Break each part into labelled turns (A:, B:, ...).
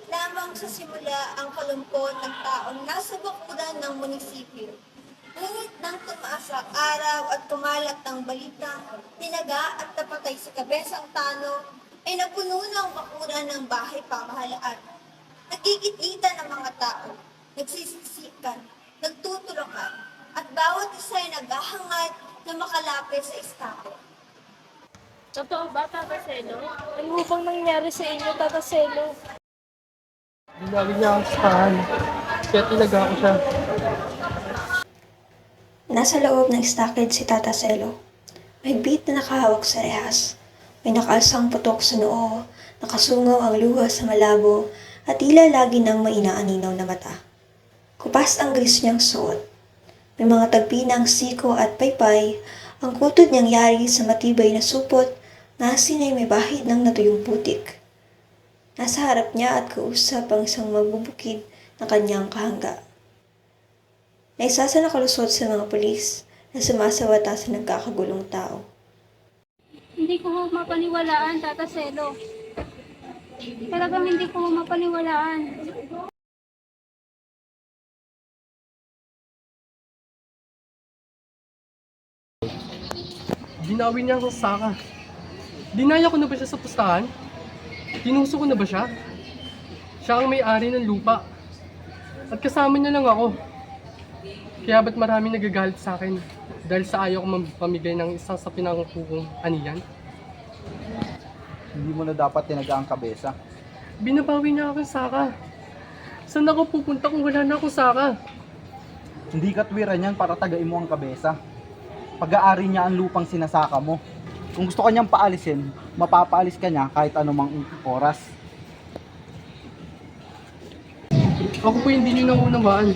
A: lamang sa simula ang kalungkot ng taong nasa bakuran ng munisipyo. Ngunit nang tumaas ang araw at kumalat ang balita, tinaga at napatay sa kabesang tano, ay napuno ng bakuran ng bahay pamahalaan. Nagkikit-kita ng mga tao, nagsisisikan, nagtutulakan, at bawat isa ay naghahangad na makalapit sa estado.
B: Totoo ba, Tata Selo? Ano ho bang nangyari sa inyo, Tata Selo?
C: Ginawin niya ang saan. Kaya tinaga ko siya.
D: Nasa loob ng stockade si Tata Selo. Mahigpit na nakahawak sa rehas. May nakaalsang putok sa noo, nakasungaw ang luha sa malabo, at tila lagi nang may inaaninaw na mata. Kupas ang gris niyang suot. May mga tagpi ng siko at paypay, ang kutod niyang yari sa matibay na supot na asin ay may bahid ng natuyong putik. Nasa harap niya at kausap ang isang magbubukid na kanyang kahangga. Na isa sa nakalusot sa mga pulis na sumasawata sa nagkakagulong tao.
B: Hindi ko ho mapaniwalaan, Tata Selo. Talagang hindi ko ho mapaniwalaan.
C: Ginawin niya ang saka. Dinaya ko na ba siya sa pustahan? Tinuso ko na ba siya? Siya ang may-ari ng lupa. At kasama niya lang ako. Kaya ba't maraming nagagalit sa akin dahil sa ayaw ko pamigay ng isang sa pinangukukong aniyan?
E: Hindi mo na dapat tinaga ang kabesa.
C: Binabawi niya ako sa saka. Saan ako pupunta kung wala na akong saka?
E: Hindi katwiran yan para tagain mo ang kabesa. Pag-aari niya ang lupang sinasaka mo. Kung gusto ka niyang paalisin, mapapaalis ka niya kahit anumang oras.
C: Ako po hindi niyo naunawaan.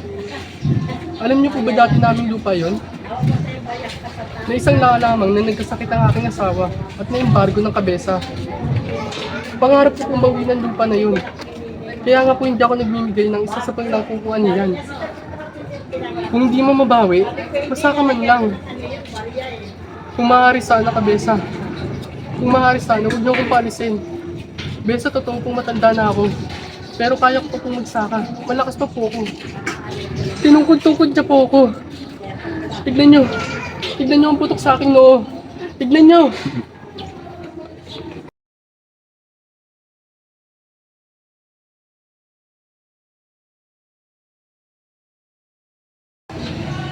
C: Alam niyo po ba dati naming lupa yon? Na isang lamang na nagkasakit ang aking asawa at na-embargo ng kabesa. Pangarap ko pong bawi ng lupa na yun. Kaya nga po hindi ako nagmimigay ng isa sa pinangkukuhan niyan. Kung hindi mo mabawi, basta ka man lang. Kung maaari sana kabesa. Kung maaari sana, huwag niyo akong paalisin. Besa, totoo pong matanda na ako. Pero kaya ko pa pong magsaka. Malakas pa po ako. Tinungkod-tungkod niya po ako. Tignan niyo. Tignan niyo ang putok sa aking noo. Tignan niyo.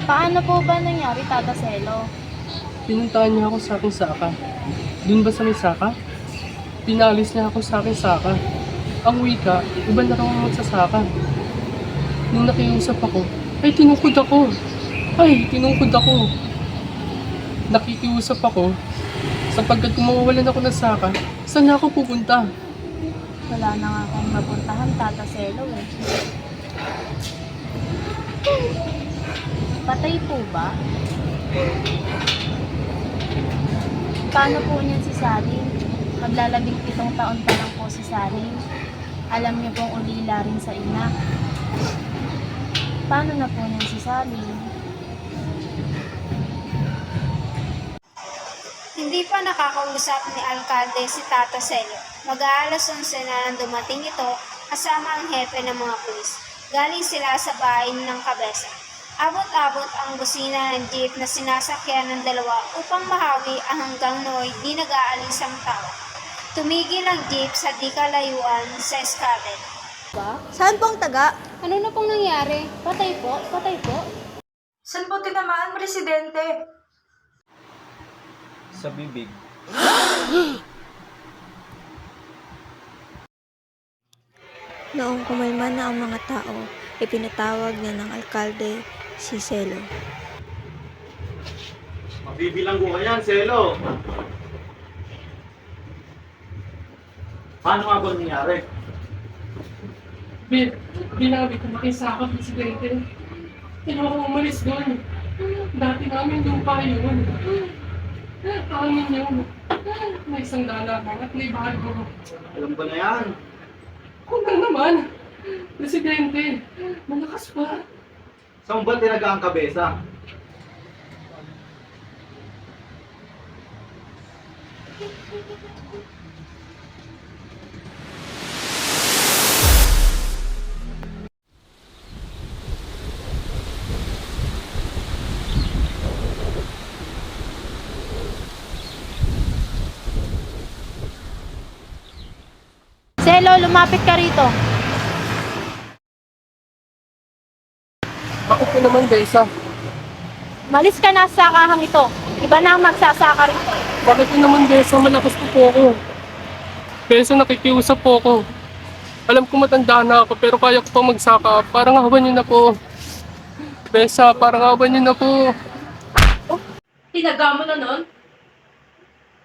B: Paano po ba nangyari, Tata Selo?
C: Pinuntahan niya ako sa aking saka. Doon ba sa may saka? Pinalis niya ako sa aking saka. Ang wika, iba na raw ang magsasaka. Nung nakiusap ako, ay tinungkod ako. Nakikiusap ako sapagkat kung mawawalan ako ng saka, saan na ako pupunta?
B: Wala na nga akong mapuntahan, Tata Selo eh. Patay po ba? Paano po niyan si Saling? Maglalabing 7 taon pa lang po si Saling. Alam niyo pong ulila rin sa ina. Paano na po niyan si Saling?
A: Hindi pa nakakausap ni Alkalde si Tata Selo. Mag-aalas 11 na nang dumating ito kasama ang hepe ng mga pulis. Galing sila sa bahay ng kabesa. Abot-abot ang busina ng jeep na sinasakyan ng dalawa upang mahawi ang hanggang nooy di nag-aalis ang tao. Tumigil ang jeep sa di kalayuan sa Scarlet.
D: Saan po ang taga?
B: Ano na pong nangyari? Patay po? Patay po?
D: Saan po tinamaan, Presidente?
E: Sa bibig.
D: Noong kumalma na ang mga tao, ipinatawag na ng alkalde si Selo.
F: Mabibilang ko yan, Selo. Paano nga ba nangyari?
C: Binawi ko makisakap, Presidente. Hindi ako umalis doon. Dati namin lupa yun. Amin yun. May isang lalabang at may bago.
F: Alam ko na yan.
C: Kung na naman, Presidente, malakas pa.
F: Saan ba tinaga ang kabesa?
B: Selo, lumapit ka rito.
C: Bakit ko naman, Besa?
B: Malis ka na sa sakahang ito. Iba na ang magsasaka rito.
C: Bakit ko naman, Besa? Malakas po ako. Besa, nakikiusap po ako. Alam ko matanda na ako, pero kaya ko pa magsaka. Parang awan niyo na po. Besa, parang awan niyo na po.
B: Tinaga mo na nun?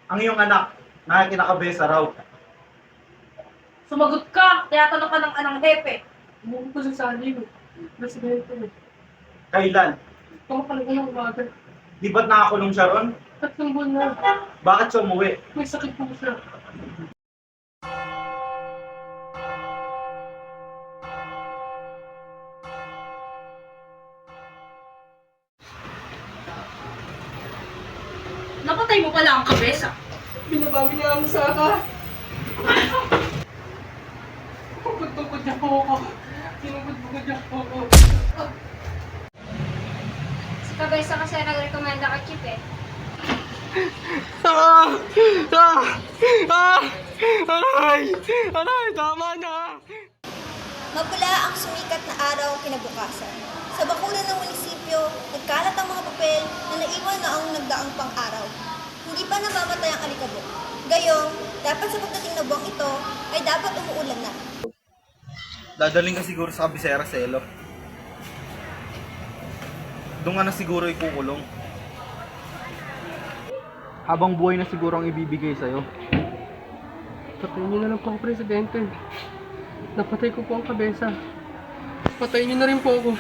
F: Ang iyong anak, nakikinakabesa raw.
B: Sumagot ka. Tinatanong ka ng anang hepe.
C: Umuwi ko sa Saling. Presidente.
F: Kailan?
C: Kumakalag ng umaga.
F: Di ba't nakakulong siya ron?
C: 3 buwan na.
F: Bakit siya umuwi?
C: May sakit po siya.
B: Napatay mo pala ang kabesa.
C: Binabawi niya ang saka. Bugod-bugod niya po ako. Sinubod-bugod niya po ako.
G: Si Kabesa kasi nag-recommenda ka, Chip eh.
C: Aray, tama na!
A: Mapula ang sumikat na araw kinabukasan. Sa bakuran ng munisipyo, nagkalat ang mga papel na naiwan na ang nagdaang pang-araw. Hindi pa namamatay ang alikabok. Gayong, dapat sa pagdating na buwang ito, ay dapat umuulan na.
E: Dadaling ka siguro sa kabisera, Selo. Doon ka na siguro ikukulong. Habang buhay na siguro ang ibibigay sa'yo.
C: Patayin niyo na lang po ako, Presidente. Napatay ko po ang kabesa. Patayin niyo na rin po ako.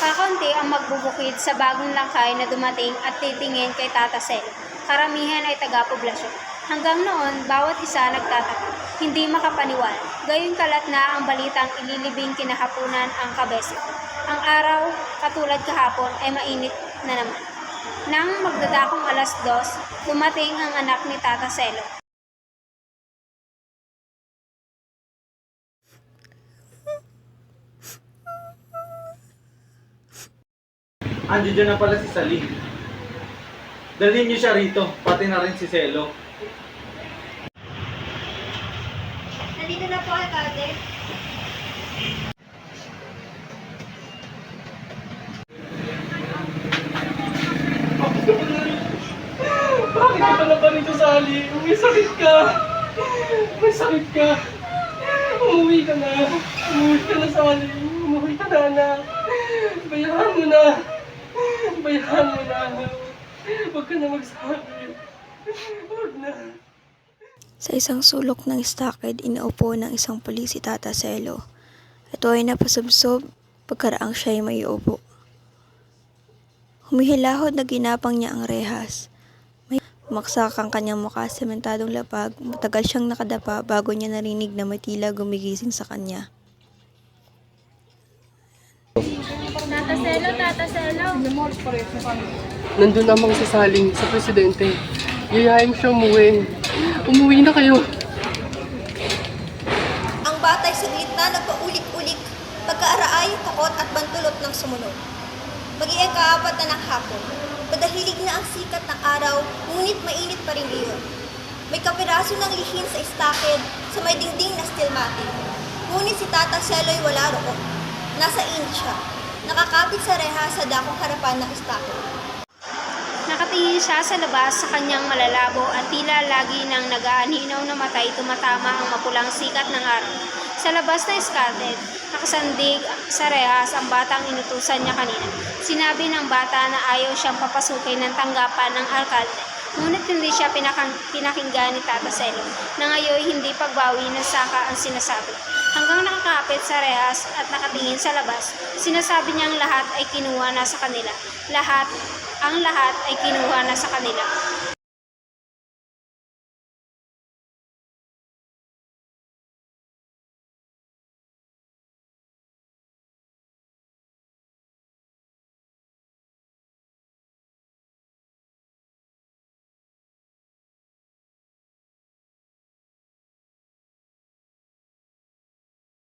G: Kakaunti ang magbubukid sa bagong lakay na dumating at titingin kay Tata Selo. Karamihan ay taga-poblasyon. Hanggang noon, bawat isa nagtataka, hindi makapaniwala. Gayong kalat na ang balitang ililibing kinahapunan ang kabesa. Ang araw, katulad kahapon, ay mainit na naman. Nang magdadakong 2:00, dumating ang anak ni Tata Selo.
F: Andiyan dyan na pala si Saling. Dalhin niyo siya rito, pati na rin si Selo.
A: Nandito na po, Alcalde.
C: Bakit ka pala ba rito, Sally? May sakit ka! May sakit ka! Umuwi ka na! Umuwi ka na, Sally! Umuwi ka na, anak! Bayahan mo na! Bayahan mo na! Huwag ka na magsabi! Huwag na!
D: Sa isang sulok ng stockade, inaupo ng isang pulis si Tata Selo. Ito ay napasubsob pagkaraang siya ay maiupo. Humihilahod na ginapang niya ang rehas. May maksak ang kanyang mukha sa sementadong lapag. Matagal siyang nakadapa bago niya narinig na may tila gumigising sa kanya.
B: Tata Selo, Tata Selo.
C: Nandun namang si Saling sa Presidente. Yayain siya umuwi. Umuwi na kayo.
A: Ang batay sa gitna nagpaulik-ulik, pagkaaraay, takot at bantulot ng sumunod. Mag-iing kaapat na ng hapon. Padahilig na ang sikat ng araw, ngunit mainit pa rin iyon. May kapiraso ng lihin sa stockade sa may dingding na stilmatic. Ngunit si Tata Selo'y wala roon. Nasa init siya. Nakakapit sa reha sa dakong harapan ng stockade.
G: Nakatingin siya sa labas sa kanyang malalabo at tila lagi ng nag-aaninaw na matay tumatama ang mapulang sikat ng araw. Sa labas na iskalded, nakasandig sa rehas ang batang inutusan niya kanina. Sinabi ng bata na ayaw siyang papasukin ng tanggapan ng alkalde. Ngunit hindi siya pinakinggan ni Tata Selo na ngayon hindi pagbawi ng saka ang sinasabi. Hanggang nakakapit sa rehas at nakatingin sa labas, sinasabi niyang lahat ay kinuha na sa kanila. Ang lahat ay kinuha na sa kanila.